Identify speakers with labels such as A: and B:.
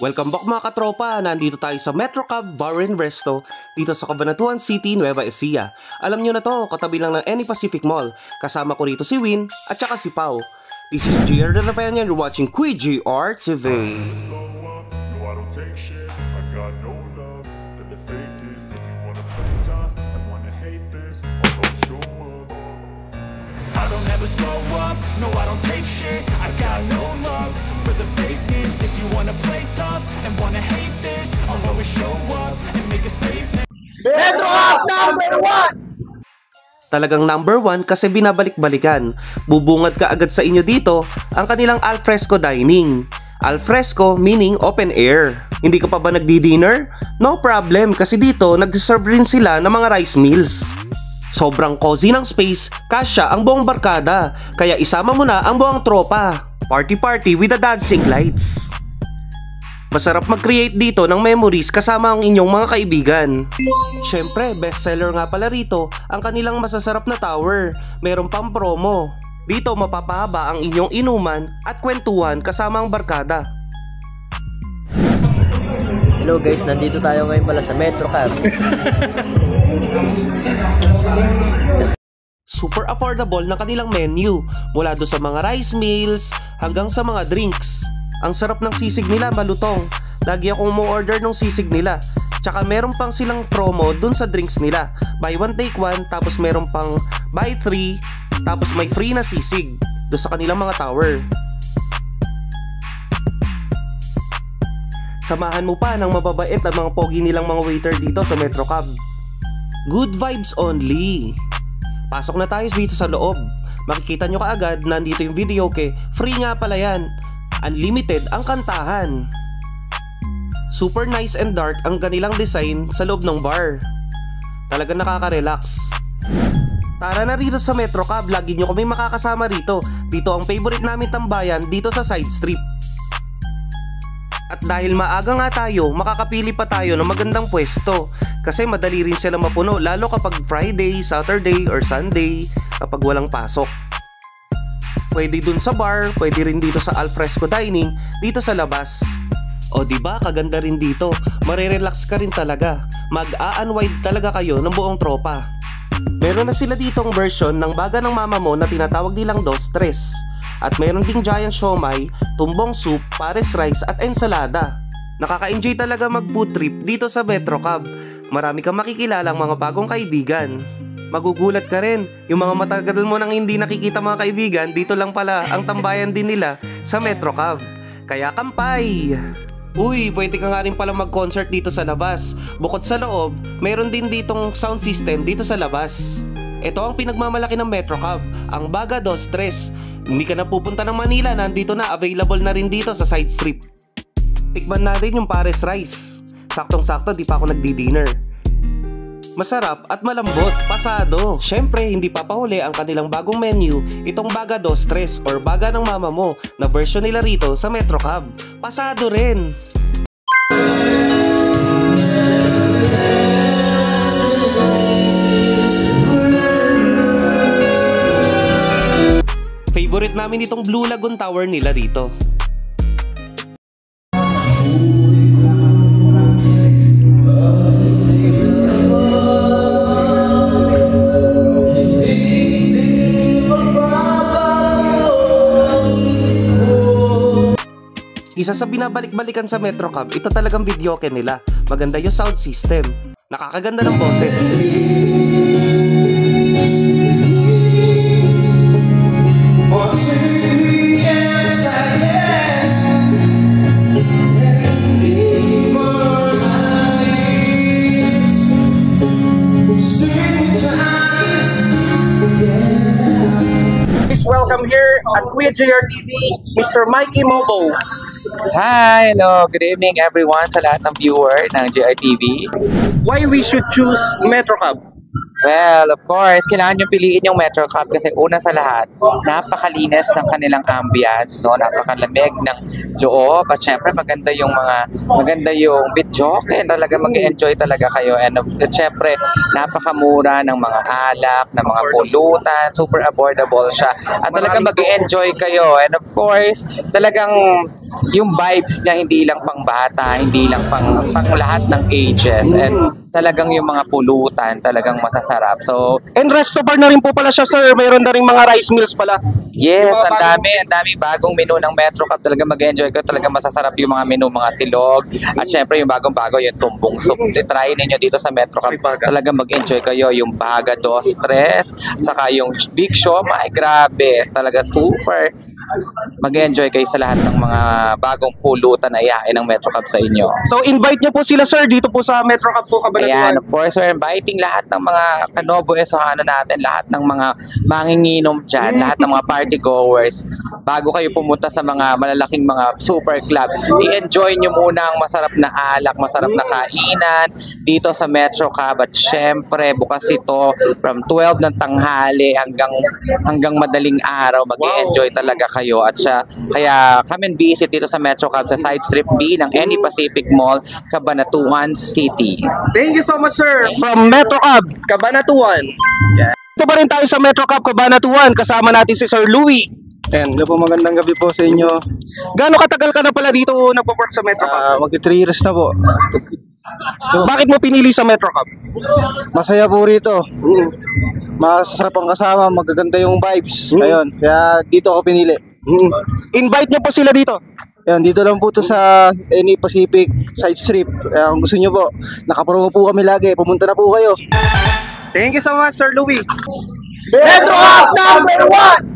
A: Welcome back mga katropa, nandito tayo sa Metrocab Bar and Resto dito sa Cabanatuan City, Nueva Ecija. Alam nyo na to, katabi lang ng Any Pacific Mall. Kasama ko rito si Win at saka si Pau. This is JR the Rapanian, you're watching QGR TV.
B: I don't ever slow up, no I don't take shit. I got no love for the fakeness. If you wanna play tough and wanna hate this, I'll always show up and make a statement.
C: Metrocab number 1!
A: Talagang number 1 kasi binabalik-balikan. Bubungad ka agad sa inyo dito ang kanilang alfresco dining. Alfresco meaning open air. Hindi ka pa ba nagdi-dinner? No problem kasi dito nag-serve rin sila ng mga rice meals. Sobrang cozy ng space, kasya ang buong barkada, kaya isama mo na ang buong tropa. Party with the dancing lights. Masarap mag-create dito ng memories kasama ang inyong mga kaibigan. Syempre, bestseller nga pala rito ang kanilang masasarap na tower. Meron pang promo. Dito mapapahaba ang inyong inuman at kwentuhan kasama ang barkada.
C: Hello guys, nandito tayo ngayon pala sa Metrocab.
A: Super affordable na kanilang menu, mula do sa mga rice meals hanggang sa mga drinks. Ang sarap ng sisig nila, malutong. Lagi akong mo-order ng sisig nila. Tsaka meron pang silang promo dun sa drinks nila. Buy one take one, tapos meron pang buy three, tapos may free na sisig do sa kanilang mga tower. Samahan mo pa ng mababait at mga pogi nilang mga waiter dito sa Metrocab. Good vibes only. Pasok na tayo dito sa loob. Makikita nyo kaagad na nandito yung videoke. Free nga pala yan. Unlimited ang kantahan. Super nice and dark ang kanilang design sa loob ng bar. Talagang nakaka-relax. Tara na rito sa Metrocab. Lagi nyo kami makakasama rito. Dito ang favorite namin tambayan, dito sa side street. At dahil maaga nga tayo, makakapili pa tayo ng magandang pwesto. Kasi madali rin sila mapuno, lalo kapag Friday, Saturday, or Sunday, kapag walang pasok. Pwede dun sa bar, pwede rin dito sa alfresco dining, dito sa labas. O diba, kaganda rin dito, marirelax ka rin talaga. Mag-a-unwind talaga kayo ng buong tropa. Meron na sila ditong version ng baga ng mama mo na tinatawag nilang dos tres. At meron ding giant siomai, tumbong soup, pares rice at ensalada. Nakaka-enjoy talaga mag-food trip dito sa Metrocab. Marami kang makikilalang mga bagong kaibigan. Magugulat ka rin, yung mga matagal mo nang hindi nakikita mga kaibigan, dito lang pala ang tambayan din nila sa Metrocab. Kaya kampay! Uy, pwede ka nga rin pala mag-concert dito sa labas. Bukod sa loob, meron din ditong sound system dito sa labas. Ito ang pinagmamalaki ng Metrocab, ang Baga Dos Tres. Hindi ka na pupunta ng Manila, nandito na, available na rin dito sa side street. Tikman natin yung pares rice. Saktong-sakto, di pa ako nagdi-dinner. Masarap at malambot, pasado. Syempre, hindi papahuli ang kanilang bagong menu, itong Baga Dos Tres or Baga ng Mama Mo na version nila rito sa Metrocab. Pasado rin. Favorite namin itong Blue Lagoon Tower nila rito. Isa sa binabalik-balikan sa Metrocab, ito talagang videoke nila. Maganda yung sound system. Nakakaganda ng boses.
D: Welcome here at QGR TV, Mr. Mikey Mobo.
E: Hi! Hello! Good evening everyone sa lahat ng viewer ng GRTV.
D: Why we should choose Metrocab?
E: Well, of course, kailangan nyo piliin yung Metrocab kasi una sa lahat, napakalinis ng kanilang ambience, no? Napakalamig ng loob at syempre maganda yung videoke, talaga mag-enjoy talaga kayo and syempre napakamura ng mga alak, ng mga pulutan, super affordable siya at talaga mag-enjoy kayo and of course, talagang yung vibes niya hindi lang pang bata, hindi lang pang lahat ng ages, and talagang yung mga pulutan talagang masasarap. So,
D: And resto bar na rin po pala siya, sir. Mayroon na rin mga rice meals pala.
E: yes, ang dami bagong menu ng Metro Cup. Talaga mag-enjoy ko, talaga masasarap yung mga menu, mga silog. At syempre yung bagong-bago, yung tumbong soup. Try ninyo dito sa Metro Cup. Talaga mag-enjoy kayo, yung baga dos tres, saka yung big show, my grabe. Talaga super. Mag-enjoy kayo sa lahat ng mga bagong pulutan na ihain ng Metro Cup sa inyo.
D: So invite niyo po sila, sir, dito po sa Metro Cup po,
E: Ayan,
D: Cabanatuan.
E: of course, we're inviting lahat ng mga Kanobo Esohano natin, lahat ng mga manginginom dyan, lahat ng mga party goers. Bago kayo pumunta sa mga malalaking mga super club, i-enjoy nyo muna ang masarap na alak, masarap na kainan dito sa Metro Cup. At syempre, bukas ito from 12 ng tanghali hanggang madaling araw. Mag-i-enjoy talaga kayo. At kaya come and visit dito sa Metro Cup sa side strip B ng Any Pacific Mall, Cabanatuan City.
D: Thank you so much, sir. From Metro Cup, Cabanatuan. Ito pa rin tayo sa Metro Cup, Cabanatuan. Kasama natin si Sir Louie.
F: Ayan, po, magandang gabi po sa inyo.
D: Gaano katagal ka na pala dito nagpo-work sa Metro Cup?
F: Magti 3 years na po.
D: Bakit mo pinili sa Metro Cup?
F: Masaya po rito. Masasarap ang kasama, magaganda yung vibes. Ayun, kaya dito ako pinili.
D: Invite niyo po sila dito.
F: Ayan, dito lang po to sa Any Pacific Side Strip. Kung gusto nyo po, nakapromo po kami lagi. Pumunta na po kayo.
D: Thank you so much, Sir Louie.
C: Metro Cup #1!